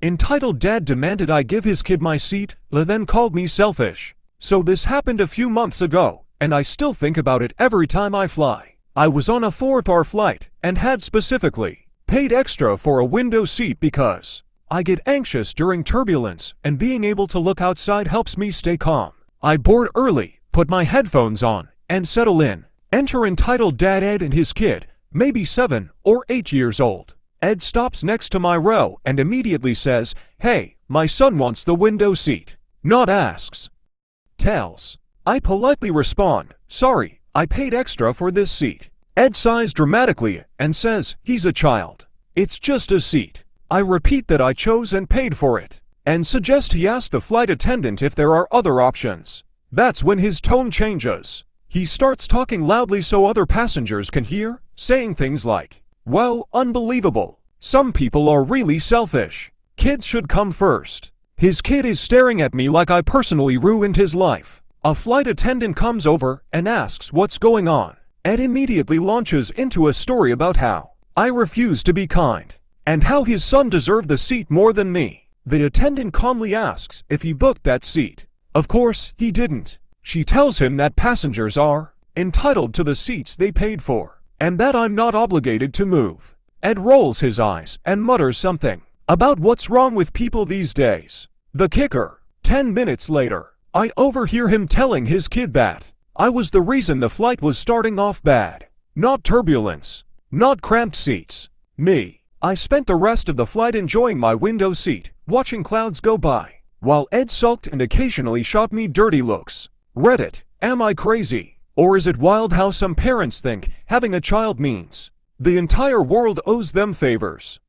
Entitled dad demanded I give his kid my seat, then called me selfish. So this happened a few months ago, and I still think about it every time I fly. I was on a 4-hour flight and had specifically paid extra for a window seat because I get anxious during turbulence and being able to look outside helps me stay calm. I board early, put my headphones on, and settle in. Enter entitled dad Ed and his kid, maybe 7 or 8 years old. Ed stops next to my row and immediately says, "Hey, my son wants the window seat." Not asks. Tells. I politely respond, "Sorry, I paid extra for this seat." Ed sighs dramatically and says, "He's a child. It's just a seat." I repeat that I chose and paid for it, and suggest he ask the flight attendant if there are other options. That's when his tone changes. He starts talking loudly so other passengers can hear, saying things like, "Well, unbelievable. Some people are really selfish. Kids should come first." His kid is staring at me like I personally ruined his life. A flight attendant comes over and asks what's going on. Ed immediately launches into a story about how I refuse to be kind, and how his son deserved the seat more than me. The attendant calmly asks if he booked that seat. Of course, he didn't. She tells him that passengers are entitled to the seats they paid for, and that I'm not obligated to move. Ed rolls his eyes and mutters something about what's wrong with people these days. The kicker, 10 minutes later, I overhear him telling his kid that I was the reason the flight was starting off bad. Not turbulence, not cramped seats, me. I spent the rest of the flight enjoying my window seat, watching clouds go by, while Ed sulked and occasionally shot me dirty looks. Reddit, am I crazy? Or is it wild how some parents think having a child means the entire world owes them favors?